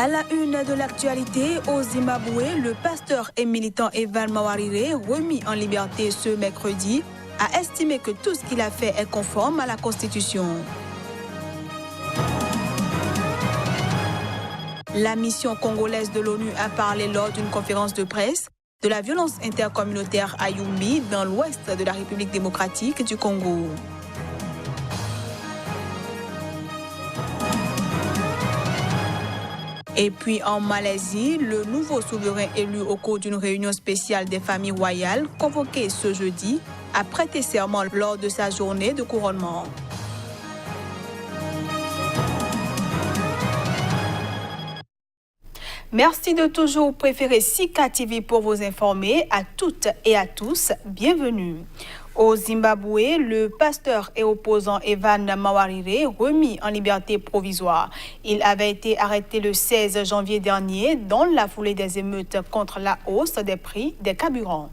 À la une de l'actualité, au Zimbabwe, le pasteur et militant Evan Mawarire, remis en liberté ce mercredi, a estimé que tout ce qu'il a fait est conforme à la Constitution. La mission congolaise de l'ONU a parlé lors d'une conférence de presse de la violence intercommunautaire à Yumbi, dans l'ouest de la République démocratique du Congo. Et puis en Malaisie, le nouveau souverain élu au cours d'une réunion spéciale des familles royales, convoquée ce jeudi, a prêté serment lors de sa journée de couronnement. Merci de toujours préférer Sika TV pour vous informer. À toutes et à tous, bienvenue. Au Zimbabwe, le pasteur et opposant Evan Mawarire, remis en liberté provisoire. Il avait été arrêté le 16 janvier dernier dans la foulée des émeutes contre la hausse des prix des carburants.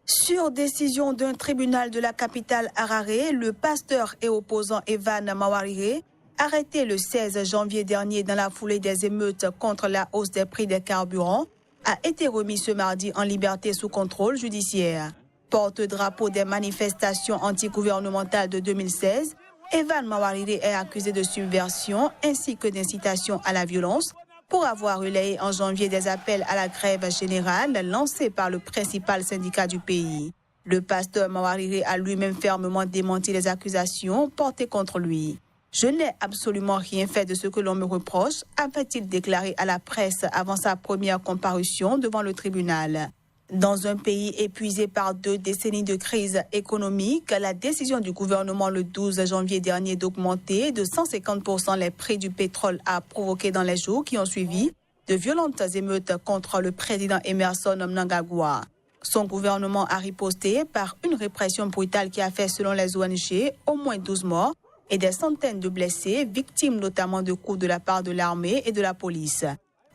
Sur décision d'un tribunal de la capitale Harare, le pasteur et opposant Evan Mawarire, arrêté le 16 janvier dernier dans la foulée des émeutes contre la hausse des prix des carburants, a été remis ce mardi en liberté sous contrôle judiciaire. Porte-drapeau des manifestations antigouvernementales de 2016, Evan Mawarire est accusé de subversion ainsi que d'incitation à la violence pour avoir relayé en janvier des appels à la grève générale lancés par le principal syndicat du pays. Le pasteur Mawarire a lui-même fermement démenti les accusations portées contre lui. « Je n'ai absolument rien fait de ce que l'on me reproche », avait-il déclaré à la presse avant sa première comparution devant le tribunal. Dans un pays épuisé par 2 décennies de crise économique, la décision du gouvernement le 12 janvier dernier d'augmenter de 150% les prix du pétrole a provoqué dans les jours qui ont suivi de violentes émeutes contre le président Emmerson Mnangagwa. Son gouvernement a riposté par une répression brutale qui a fait, selon les ONG, au moins 12 morts et des centaines de blessés, victimes notamment de coups de la part de l'armée et de la police.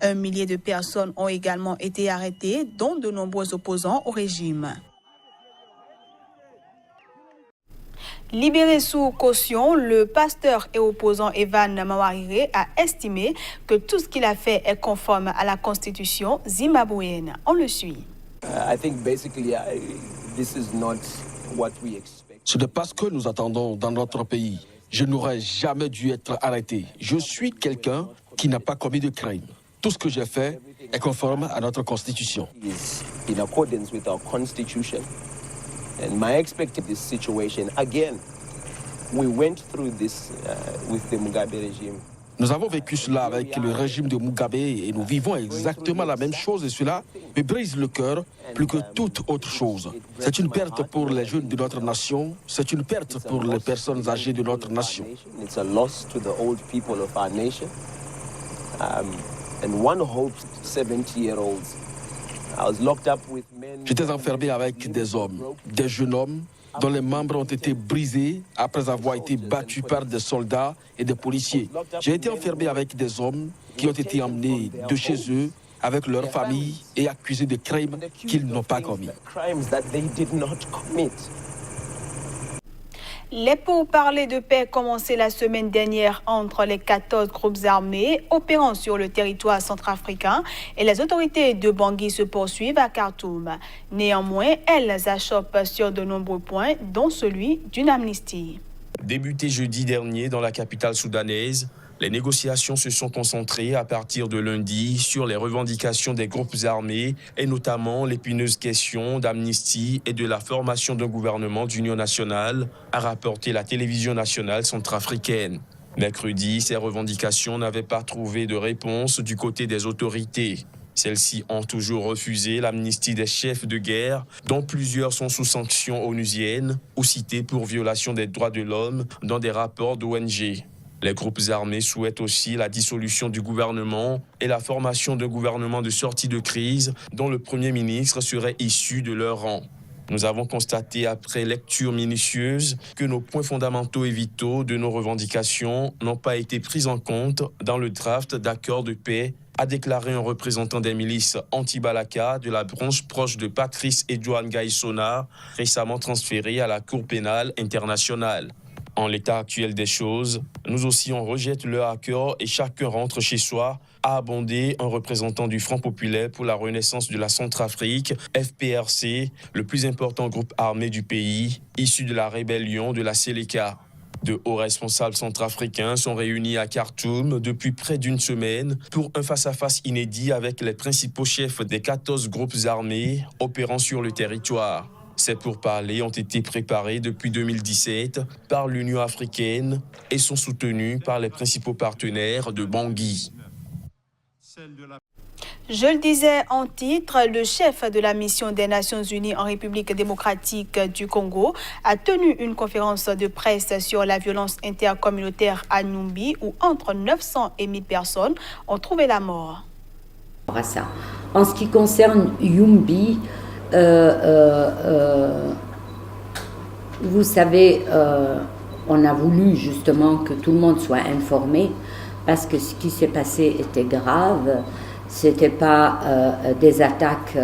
1 millier de personnes ont également été arrêtées, dont de nombreux opposants au régime. Libéré sous caution, le pasteur et opposant Evan Mawarire a estimé que tout ce qu'il a fait est conforme à la constitution zimbabwéenne. On le suit. Ce n'est pas ce que nous attendons dans notre pays. Je n'aurais jamais dû être arrêté. Je suis quelqu'un qui n'a pas commis de crime. Tout ce que j'ai fait est conforme à notre constitution. In accordance with our constitution. And my expected this situation again. We went through this with the Mugabe regime. Nous avons vécu cela avec le régime de Mugabe et nous vivons exactement la même chose et cela me brise le cœur plus que toute autre chose. C'est une perte pour les jeunes de notre nation, c'est une perte pour les personnes âgées de notre nation. It's a loss to the old people of our nation. And one hopes 70-year-olds. I was locked up with men. J'étais enfermé avec des hommes, des jeunes hommes dont les membres ont été brisés après avoir été battus par des soldats et des policiers. J'ai été enfermé avec des hommes qui ont été emmenés de chez eux avec leurs familles et accusés de crimes qu'ils n'ont pas commis. Les pourparlers de paix commencés la semaine dernière entre les 14 groupes armés opérant sur le territoire centrafricain et les autorités de Bangui se poursuivent à Khartoum. Néanmoins, elles achoppent sur de nombreux points, dont celui d'une amnistie. Débuté jeudi dernier dans la capitale soudanaise, les négociations se sont concentrées à partir de lundi sur les revendications des groupes armés et notamment l'épineuse question d'amnistie et de la formation d'un gouvernement d'union nationale, a rapporté la télévision nationale centrafricaine. Mercredi, ces revendications n'avaient pas trouvé de réponse du côté des autorités. Celles-ci ont toujours refusé l'amnistie des chefs de guerre, dont plusieurs sont sous sanctions onusiennes ou cités pour violation des droits de l'homme dans des rapports d'ONG. Les groupes armés souhaitent aussi la dissolution du gouvernement et la formation d'un gouvernement de sortie de crise dont le Premier ministre serait issu de leur rang. Nous avons constaté après lecture minutieuse que nos points fondamentaux et vitaux de nos revendications n'ont pas été pris en compte dans le draft d'accord de paix, a déclaré un représentant des milices anti-Balaka de la branche proche de Patrice Edouane Gaïssona, récemment transféré à la Cour pénale internationale. En l'état actuel des choses, nous aussi on rejette le hacker et chacun rentre chez soi, a abondé un représentant du Front populaire pour la renaissance de la Centrafrique, FPRC, le plus important groupe armé du pays, issu de la rébellion de la Séléka. De hauts responsables centrafricains sont réunis à Khartoum depuis près d'une semaine pour un face-à-face inédit avec les principaux chefs des 14 groupes armés opérant sur le territoire. Ces pourparlers ont été préparés depuis 2017 par l'Union africaine et sont soutenus par les principaux partenaires de Bangui. Je le disais en titre, le chef de la mission des Nations Unies en République démocratique du Congo a tenu une conférence de presse sur la violence intercommunautaire à Numbi où entre 900 et 1000 personnes ont trouvé la mort. En ce qui concerne Yumbi, vous savez, on a voulu justement que tout le monde soit informé parce que ce qui s'est passé était grave. C'était pas des attaques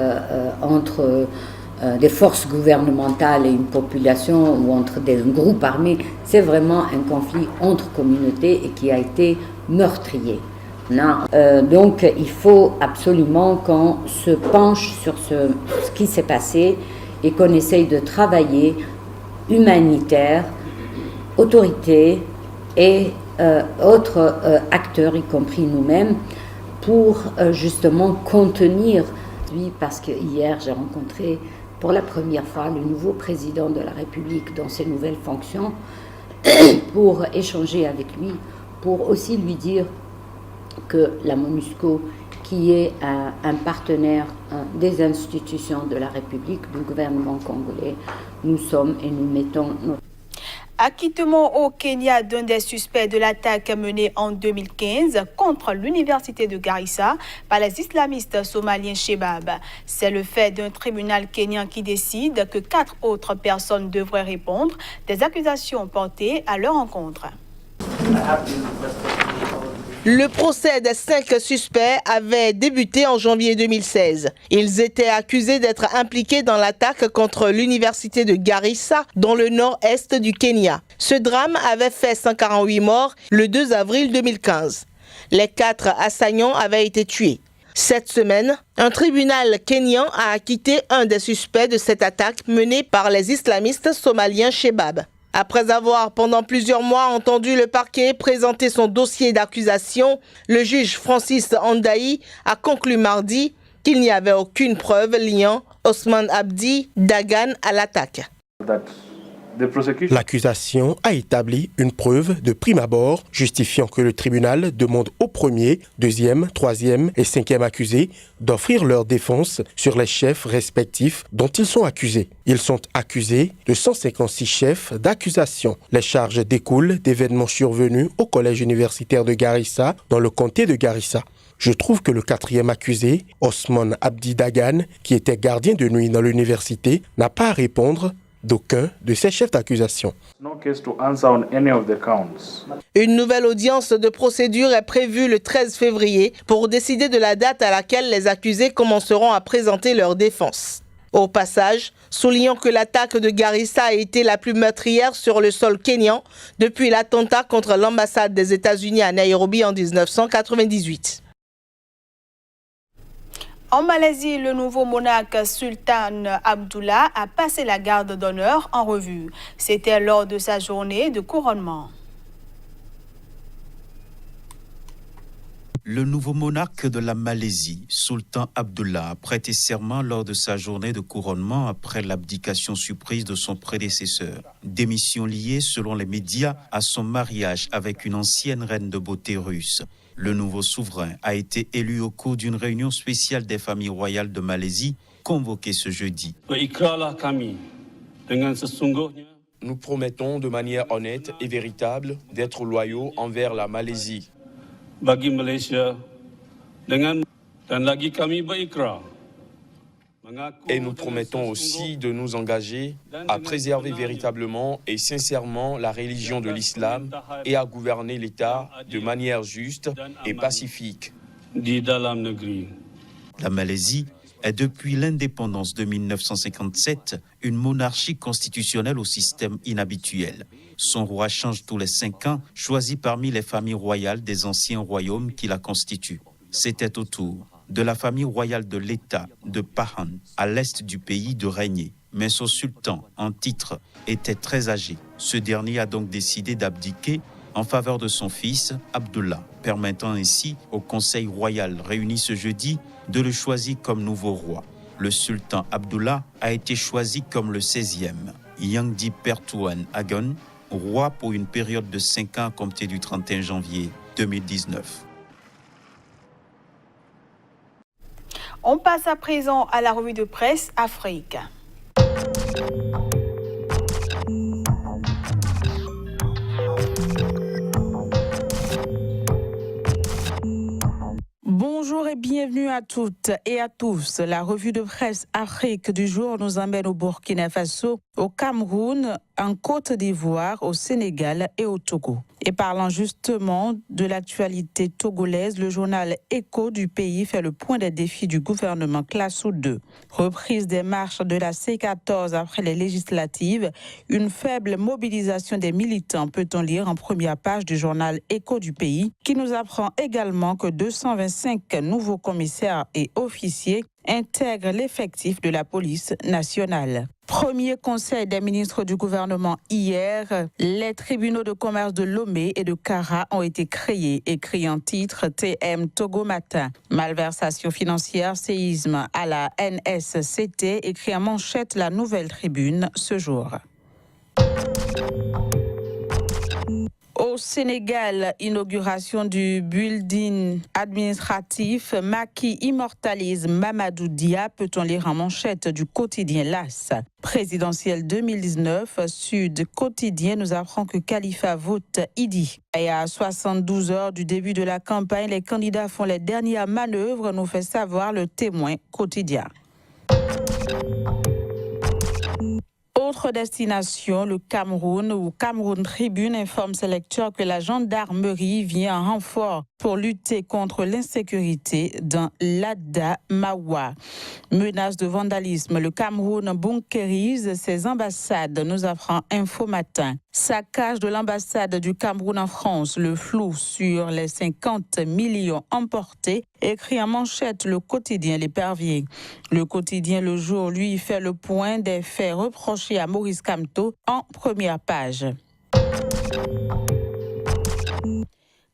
entre des forces gouvernementales et une population ou entre des groupes armés. C'est vraiment un conflit entre communautés et qui a été meurtrier. Donc il faut absolument qu'on se penche sur ce qui s'est passé et qu'on essaye de travailler humanitaire, autorités et autres acteurs, y compris nous-mêmes, pour justement contenir. Parce que hier j'ai rencontré pour la première fois le nouveau président de la République dans ses nouvelles fonctions pour échanger avec lui, pour aussi lui dire que la MONUSCO, qui est un partenaire des institutions de la République, du gouvernement congolais, nous sommes et nous mettons notre... Acquittement au Kenya d'un des suspects de l'attaque menée en 2015 contre l'université de Garissa par les islamistes somaliens Shebab. C'est le fait d'un tribunal kenyan qui décide que 4 autres personnes devraient répondre des accusations portées à leur encontre. Le procès des 5 suspects avait débuté en janvier 2016. Ils étaient accusés d'être impliqués dans l'attaque contre l'université de Garissa, dans le nord-est du Kenya. Ce drame avait fait 148 morts le 2 avril 2015. Les 4 assaillants avaient été tués. Cette semaine, un tribunal kenyan a acquitté un des suspects de cette attaque menée par les islamistes somaliens Shebab. Après avoir pendant plusieurs mois entendu le parquet présenter son dossier d'accusation, le juge Francis Andaï a conclu mardi qu'il n'y avait aucune preuve liant Ousmane Abdi Dagan à l'attaque. L'accusation a établi une preuve de prime abord justifiant que le tribunal demande aux premiers, deuxième, troisième et cinquième accusés d'offrir leur défense sur les chefs respectifs dont ils sont accusés. Ils sont accusés de 156 chefs d'accusation. Les charges découlent d'événements survenus au collège universitaire de Garissa dans le comté de Garissa. Je trouve que le 4e accusé, Ousmane Abdi Dagan, qui était gardien de nuit dans l'université, n'a pas à répondre d'aucun de ces chefs d'accusation. Une nouvelle audience de procédure est prévue le 13 février pour décider de la date à laquelle les accusés commenceront à présenter leur défense. Au passage, soulignons que l'attaque de Garissa a été la plus meurtrière sur le sol kényan depuis l'attentat contre l'ambassade des États-Unis à Nairobi en 1998. En Malaisie, le nouveau monarque Sultan Abdullah a passé la garde d'honneur en revue. C'était lors de sa journée de couronnement. Le nouveau monarque de la Malaisie, Sultan Abdullah, a prêté serment lors de sa journée de couronnement après l'abdication surprise de son prédécesseur. Démission liée, selon les médias, à son mariage avec une ancienne reine de beauté russe. Le nouveau souverain a été élu au cours d'une réunion spéciale des familles royales de Malaisie, convoquée ce jeudi. Nous promettons de manière honnête et véritable d'être loyaux envers la Malaisie. Et nous promettons aussi de nous engager à préserver véritablement et sincèrement la religion de l'islam et à gouverner l'État de manière juste et pacifique. La Malaisie est depuis l'indépendance de 1957 une monarchie constitutionnelle au système inhabituel. Son roi change tous les 5 ans, choisi parmi les familles royales des anciens royaumes qui la constituent. C'était au tour de la famille royale de l'État de Pahang, à l'est du pays, de régner. Mais son sultan, en titre, était très âgé. Ce dernier a donc décidé d'abdiquer en faveur de son fils, Abdullah, permettant ainsi au Conseil royal réuni ce jeudi de le choisir comme nouveau roi. Le sultan Abdullah a été choisi comme le 16e, Yangdi Pertuan Agong, roi pour une période de 5 ans à compter du 31 janvier 2019. On passe à présent à la revue de presse Afrique. Bonjour et bienvenue à toutes et à tous. La revue de presse Afrique du jour nous emmène au Burkina Faso, au Cameroun, en Côte d'Ivoire, au Sénégal et au Togo. Et parlant justement de l'actualité togolaise, le journal Écho du pays fait le point des défis du gouvernement Classou 2. Reprise des marches de la C14 après les législatives, une faible mobilisation des militants, peut-on lire en première page du journal Écho du pays, qui nous apprend également que 225 nouveaux commissaires et officiers intègrent l'effectif de la police nationale. Premier conseil des ministres du gouvernement hier, les tribunaux de commerce de Lomé et de Kara ont été créés, écrit en titre TM Togo Matin. Malversation financière, séisme à la NSCT, écrit en manchette la Nouvelle Tribune ce jour. Au Sénégal, inauguration du building administratif, Macky immortalise Mamadou Dia, peut-on lire en manchette du quotidien L'As. Présidentielle 2019, Sud Quotidien nous apprend que Khalifa vote Idi. Et à 72 heures du début de la campagne, les candidats font les dernières manœuvres, nous fait savoir le Témoin quotidien. Autre destination, le Cameroun, où Cameroun Tribune informe ses lecteurs que la gendarmerie vient en renfort pour lutter contre l'insécurité dans l'Adamawa. Menace de vandalisme, le Cameroun bunkérise ses ambassades, nous apprend Info Matin. Saccage de l'ambassade du Cameroun en France, le flou sur les 50 millions emportés, écrit en manchette le quotidien L'Épervier. Le quotidien Le Jour, lui, fait le point des faits reprochés à Maurice Kamto en première page.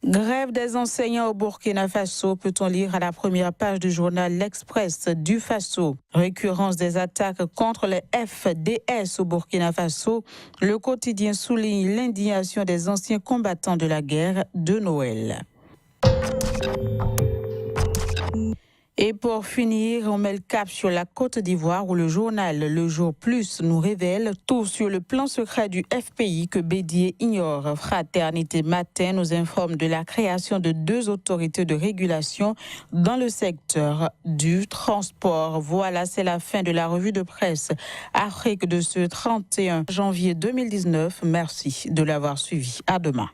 Grève des enseignants au Burkina Faso, peut-on lire à la première page du journal L'Express du Faso. Récurrence des attaques contre les FDS au Burkina Faso. Le quotidien souligne l'indignation des anciens combattants de la guerre de Noël. Et pour finir, on met le cap sur la Côte d'Ivoire où le journal Le Jour Plus nous révèle tout sur le plan secret du FPI que Bédier ignore. Fraternité Matin nous informe de la création de 2 autorités de régulation dans le secteur du transport. Voilà, c'est la fin de la revue de presse Afrique de ce 31 janvier 2019. Merci de l'avoir suivi. À demain.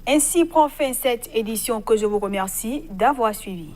Ainsi prend fin cette édition que je vous remercie d'avoir suivi.